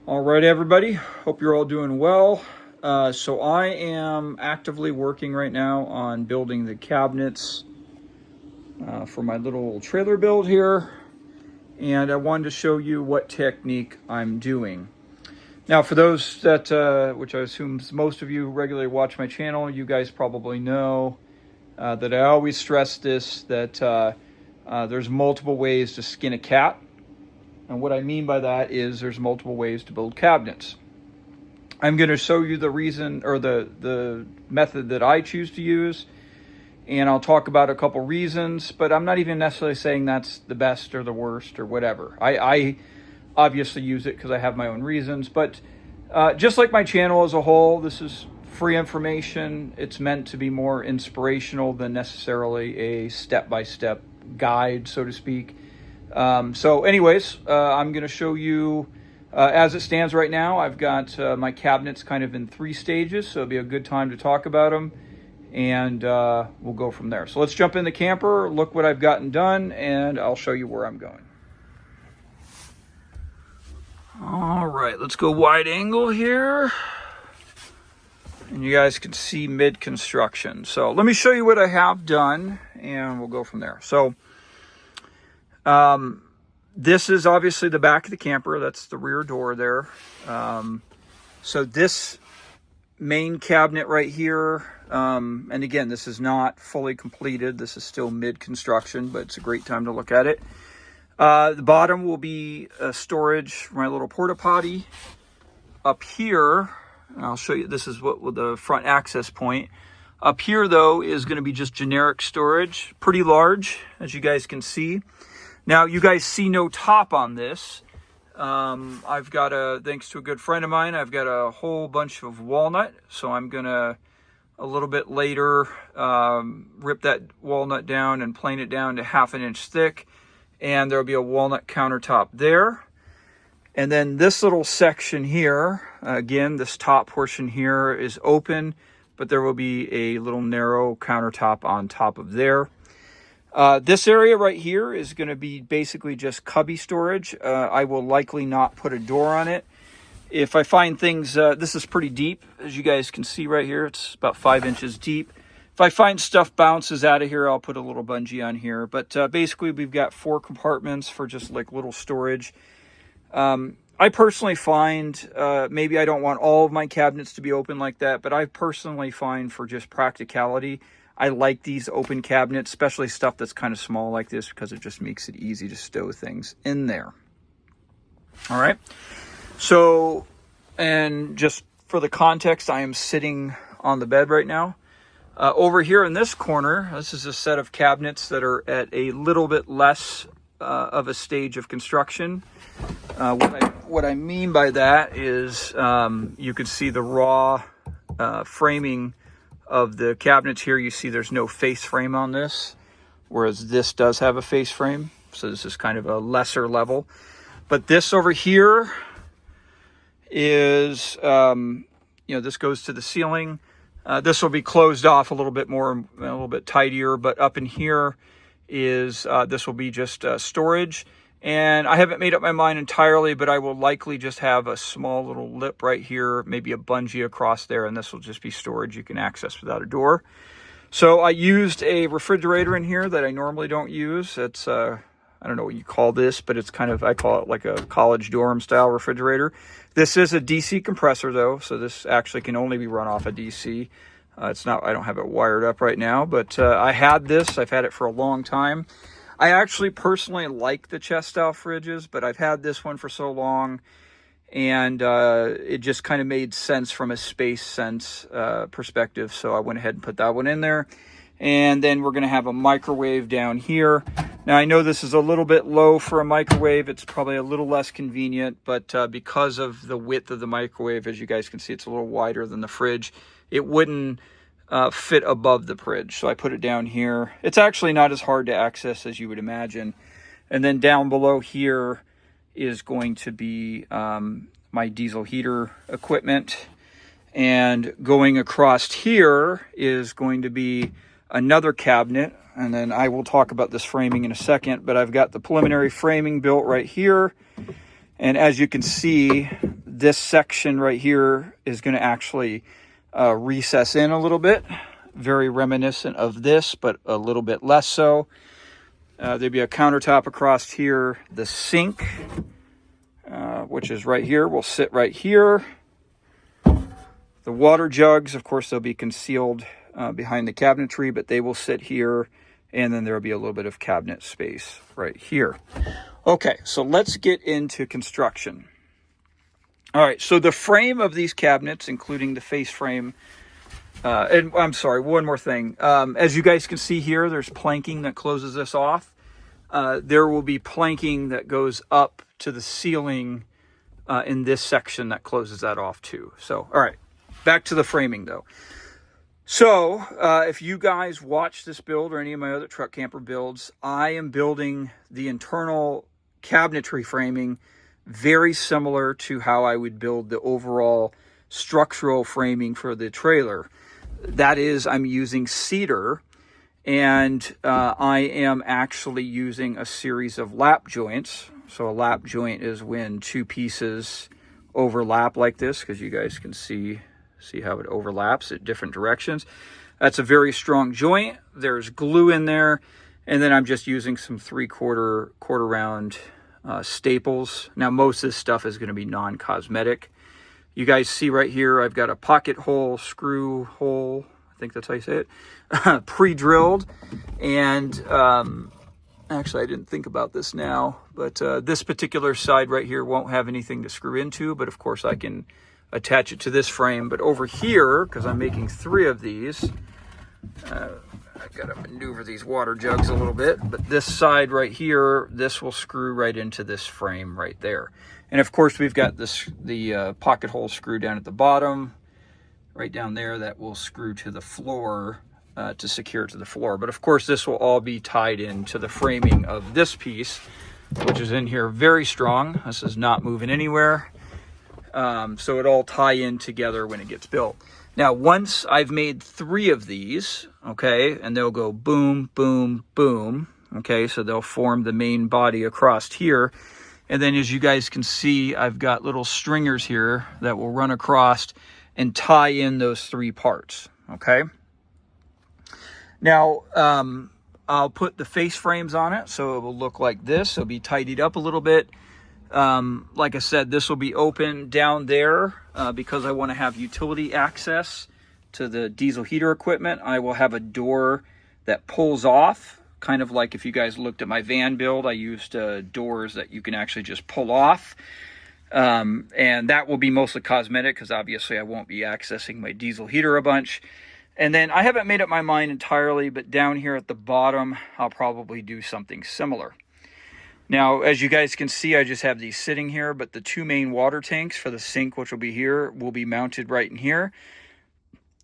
All right, everybody. Hope you're all doing well. So I am actively working right now on building the cabinets for my little trailer build here. And I wanted to show you what technique I'm doing. Now, for those that, which I assume most of you regularly watch my channel, you guys probably know that I always stress this, that there's multiple ways to skin a cat. And what I mean by that is there's multiple ways to build cabinets. I'm going to show you the reason or the method that I choose to use, and I'll talk about a couple reasons, but I'm not even necessarily saying that's the best or the worst or whatever. I obviously use it because I have my own reasons, but just like my channel as a whole, this is free information. It's meant to be more inspirational than necessarily a step-by-step guide, so to speak. So anyways, I'm going to show you, as it stands right now, I've got my cabinets kind of in 3 stages, so it'll be a good time to talk about them, and we'll go from there. So let's jump in the camper, look what I've gotten done, and I'll show you where I'm going. All right, let's go wide angle here, and you guys can see mid-construction. So let me show you what I have done, and we'll go from there. So this is obviously the back of the camper. That's the rear door there. So this main cabinet right here, and again, this is not fully completed. This is still mid-construction, but it's a great time to look at it. The bottom will be storage for my little porta potty. Up here, I'll show you, this is what with the front access point. Up here, though, is going to be just generic storage, pretty large, as you guys can see. Now, you guys see no top on this. I've got thanks to a good friend of mine, I've got a whole bunch of walnut. So I'm going to, a little bit later, rip that walnut down and plane it down to 1/2 inch thick. And there'll be a walnut countertop there. And then this little section here, again, this top portion here is open, but there will be a little narrow countertop on top of there. This area right here is going to be basically just cubby storage. I will likely not put a door on it. If I find things, this is pretty deep, as you guys can see right here. It's about 5 inches deep. If I find stuff bounces out of here, I'll put a little bungee on here. But basically, we've got 4 compartments for just like little storage. I personally find, maybe I don't want all of my cabinets to be open like that, but I personally find for just practicality, I like these open cabinets, especially stuff that's kind of small like this, because it just makes it easy to stow things in there. All right. So, and just for the context, I am sitting on the bed right now. Over here in this corner, this is a set of cabinets that are at a little bit less of a stage of construction. What I mean by that is you can see the raw framing of the cabinets here. You see there's no face frame on this, whereas this does have a face frame. So this is kind of a lesser level. But this over here is, this goes to the ceiling. This will be closed off a little bit more, a little bit tidier, but up in here is, this will be just storage. And I haven't made up my mind entirely, but I will likely just have a small little lip right here, maybe a bungee across there, and this will just be storage you can access without a door. So I used a refrigerator in here that I normally don't use. It's, I don't know what you call this, but it's kind of, I call it like a college dorm style refrigerator. This is a DC compressor though, so this actually can only be run off a DC. It's not, I don't have it wired up right now, but I had this, I've had it for a long time. I actually personally like the chest style fridges, but I've had this one for so long, and it just kind of made sense from a space sense perspective. So I went ahead and put that one in there. And then we're going to have a microwave down here. Now I know this is a little bit low for a microwave. It's probably a little less convenient, but because of the width of the microwave, as you guys can see, it's a little wider than the fridge. It wouldn't fit above the fridge, so I put it down here. It's actually not as hard to access as you would imagine. And then down below here is going to be my diesel heater equipment, and going across here is going to be another cabinet, and then I will talk about this framing in a second, but I've got the preliminary framing built right here. And as you can see, This section right here is going to actually recess in a little bit, very reminiscent of this, but a little bit less so. There'd be a countertop across here. The sink, which is right here, will sit right here. The water jugs, of course, they'll be concealed behind the cabinetry, but they will sit here. And then there'll be a little bit of cabinet space right here. Okay, so let's get into construction. All right, so the frame of these cabinets, including the face frame, and I'm sorry, one more thing. As you guys can see here, there's planking that closes this off. There will be planking that goes up to the ceiling in this section that closes that off too. So, all right, back to the framing though. So, if you guys watch this build or any of my other truck camper builds, I am building the internal cabinetry framing very similar to how I would build the overall structural framing for the trailer. That is, I'm using cedar, and I am actually using a series of lap joints. So a lap joint is when two pieces overlap like this, because you guys can see how it overlaps at different directions. That's a very strong joint. There's glue in there, and then I'm just using some 3/4 quarter round staples. Now most of this stuff is going to be non-cosmetic. You guys see right here, I've got a pocket hole, screw hole, I think that's how you say it, pre-drilled. And actually I didn't think about this now, but this particular side right here won't have anything to screw into, but of course I can attach it to this frame. But over here, because I'm making 3 of these, I've got to maneuver these water jugs a little bit, but this side right here, this will screw right into this frame right there. And of course we've got the pocket hole screw down at the bottom, right down there, that will screw to the floor to secure it to the floor. But of course this will all be tied into the framing of this piece, which is in here very strong. This is not moving anywhere. So it all tie in together when it gets built. Now, once I've made 3 of these, okay, and they'll go boom, boom, boom, okay, so they'll form the main body across here. And then as you guys can see, I've got little stringers here that will run across and tie in those 3 parts, okay? Now, I'll put the face frames on it, so it will look like this. It'll be tidied up a little bit. Like I said, this will be open down there because I want to have utility access to the diesel heater equipment. I will have a door that pulls off, kind of like if you guys looked at my van build, I used doors that you can actually just pull off. And that will be mostly cosmetic because obviously I won't be accessing my diesel heater a bunch. And then I haven't made up my mind entirely, but down here at the bottom, I'll probably do something similar. Now, as you guys can see, I just have these sitting here, but the 2 main water tanks for the sink, which will be here, will be mounted right in here.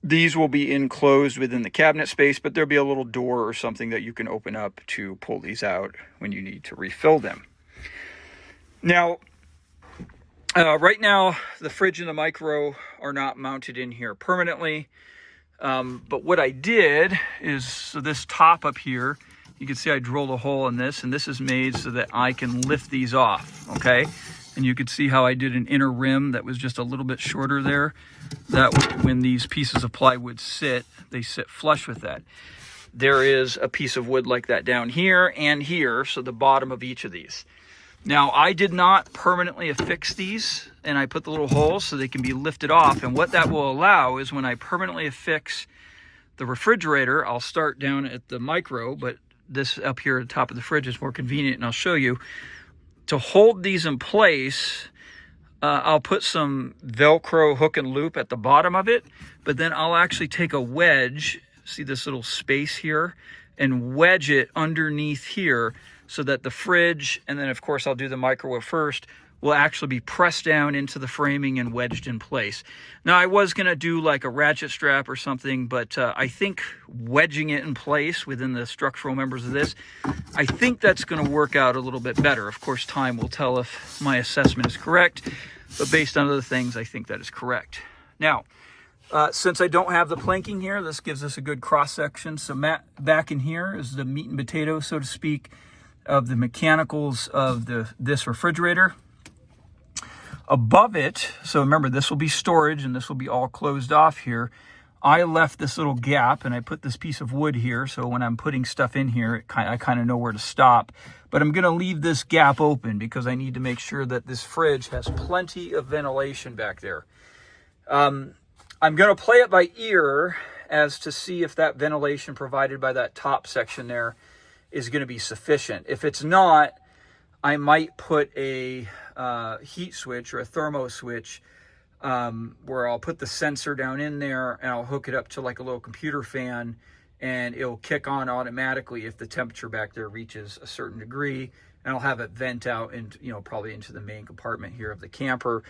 These will be enclosed within the cabinet space, but there'll be a little door or something that you can open up to pull these out when you need to refill them. Now, right now, the fridge and the micro are not mounted in here permanently. But what I did is, so this top up here, you can see I drilled a hole in this, and this is made so that I can lift these off, okay? And you can see how I did an inner rim that was just a little bit shorter there. That way, when these pieces of plywood sit, they sit flush with that. There is a piece of wood like that down here and here, so the bottom of each of these. Now, I did not permanently affix these, and I put the little holes so they can be lifted off. And what that will allow is when I permanently affix the refrigerator, I'll start down at the micro, but this up here at the top of the fridge is more convenient, and I'll show you. To hold these in place, I'll put some Velcro hook and loop at the bottom of it, but then I'll actually take a wedge, see this little space here, and wedge it underneath here so that the fridge, and then of course I'll do the microwave first, will actually be pressed down into the framing and wedged in place. Now, I was going to do like a ratchet strap or something, but I think wedging it in place within the structural members of this, I think that's going to work out a little bit better. Of course, time will tell if my assessment is correct, but based on other things, I think that is correct. Now, since I don't have the planking here, this gives us a good cross-section. So back in here is the meat and potato, so to speak, of the mechanicals of this refrigerator. Above it, so remember, this will be storage and this will be all closed off here. I left this little gap and I put this piece of wood here, so when I'm putting stuff in here, I kind of know where to stop. But I'm going to leave this gap open because I need to make sure that this fridge has plenty of ventilation back there. I'm going to play it by ear as to see if that ventilation provided by that top section there is going to be sufficient. If it's not, I might put a heat switch or a thermo switch where I'll put the sensor down in there and I'll hook it up to like a little computer fan, and it'll kick on automatically if the temperature back there reaches a certain degree, and I'll have it vent out into, probably into the main compartment here of the camper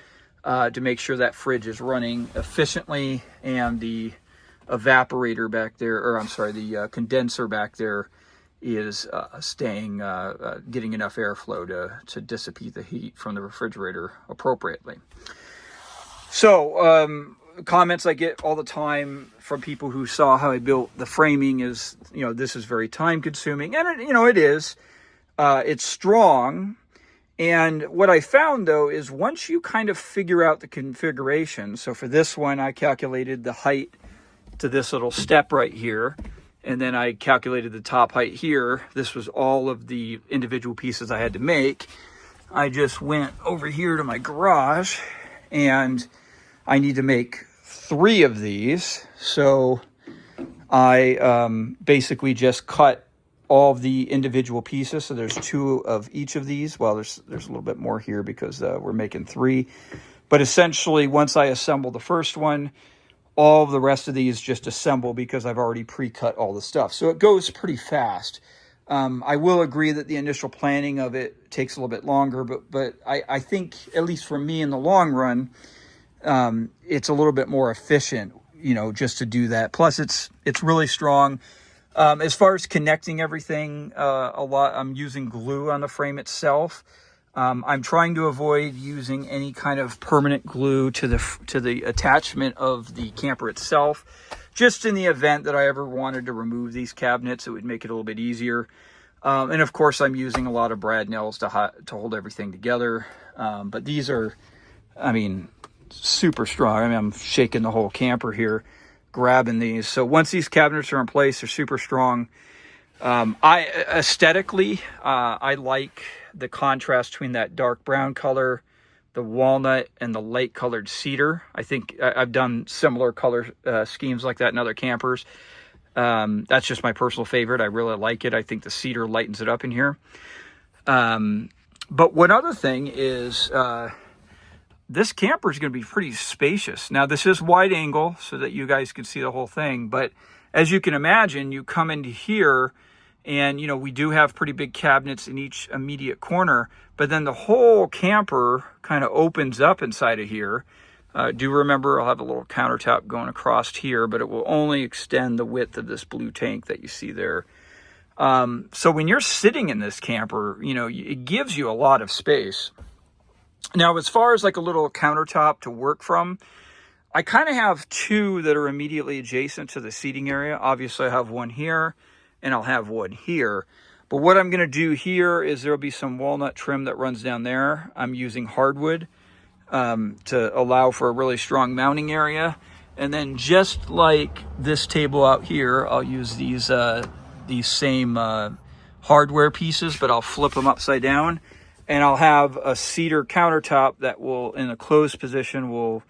to make sure that fridge is running efficiently and the evaporator back there, or I'm sorry, the condenser back there is staying, getting enough airflow to dissipate the heat from the refrigerator appropriately. So comments I get all the time from people who saw how I built the framing is, this is very time consuming, and it is. It's strong. And what I found though is once you kind of figure out the configuration, so for this one I calculated the height to this little step right here, and then I calculated the top height here. This was all of the individual pieces I had to make. I just went over here to my garage and I need to make 3 of these. So I basically just cut all of the individual pieces. So there's 2 of each of these. Well, there's a little bit more here because we're making 3. But essentially, once I assemble the first one, all of the rest of these just assemble because I've already pre-cut all the stuff. So it goes pretty fast. I will agree that the initial planning of it takes a little bit longer, but I think, at least for me in the long run, it's a little bit more efficient, just to do that. Plus, it's really strong. As far as connecting everything, I'm using glue on the frame itself. I'm trying to avoid using any kind of permanent glue to the attachment of the camper itself. Just in the event that I ever wanted to remove these cabinets, it would make it a little bit easier. And of course, I'm using a lot of brad nails to hold everything together. But these are, super strong. I'm shaking the whole camper here, grabbing these. So once these cabinets are in place, they're super strong. Aesthetically, I like the contrast between that dark brown color, the walnut, and the light colored cedar. I think I've done similar color schemes like that in other campers. That's just my personal favorite. I really like it. I think the cedar lightens it up in here. But one other thing is this camper is going to be pretty spacious. Now, this is wide angle so that you guys can see the whole thing. But as you can imagine, you come into here and, we do have pretty big cabinets in each immediate corner. But then the whole camper kind of opens up inside of here. Do remember, I'll have a little countertop going across here, but it will only extend the width of this blue tank that you see there. So when you're sitting in this camper, it gives you a lot of space. Now, as far as like a little countertop to work from, I kind of have 2 that are immediately adjacent to the seating area. Obviously, I have one here and I'll have one here. But what I'm going to do here is there'll be some walnut trim that runs down there. I'm using hardwood to allow for a really strong mounting area. And then just like this table out here, I'll use these same hardware pieces, but I'll flip them upside down. And I'll have a cedar countertop that will, in a closed position, will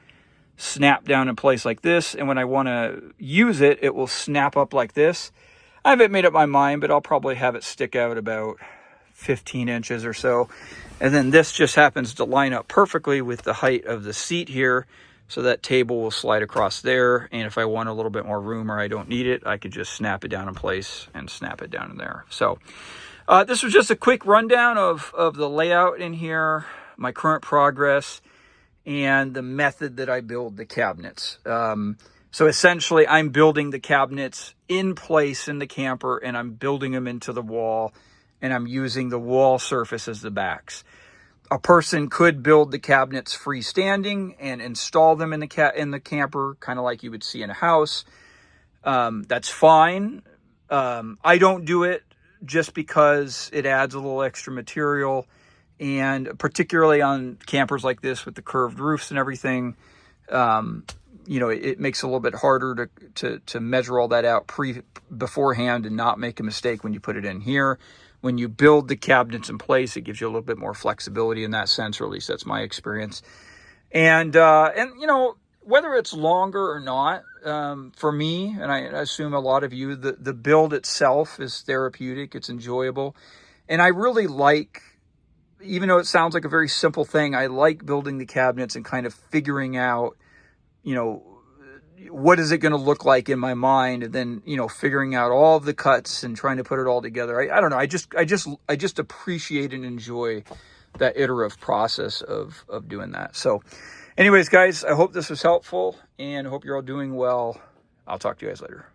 snap down in place like this. And when I want to use it, it will snap up like this. I haven't made up my mind, but I'll probably have it stick out about 15 inches or so. And then this just happens to line up perfectly with the height of the seat here. So that table will slide across there. And if I want a little bit more room or I don't need it, I could just snap it down in place and snap it down in there. So this was just a quick rundown of the layout in here, my current progress, and the method that I build the cabinets. So essentially, I'm building the cabinets in place in the camper, and I'm building them into the wall, and I'm using the wall surface as the backs. A person could build the cabinets freestanding and install them in the camper, kind of like you would see in a house. That's fine. I don't do it just because it adds a little extra material And particularly on campers like this with the curved roofs and everything, you know, it makes it a little bit harder to measure all that out beforehand and not make a mistake when you put it in here. When you build the cabinets in place, it gives you a little bit more flexibility in that sense, or at least that's my experience. And you know, whether it's longer or not, for me, and I assume a lot of you, the build itself is therapeutic. It's enjoyable. And I really like, even though it sounds like a very simple thing, I like building the cabinets and kind of figuring out, you know, what is it going to look like in my mind, and then, you know, figuring out all of the cuts and trying to put it all together. I don't know. I just appreciate and enjoy that iterative process of doing that. So anyways, guys, I hope this was helpful and I hope you're all doing well. I'll talk to you guys later.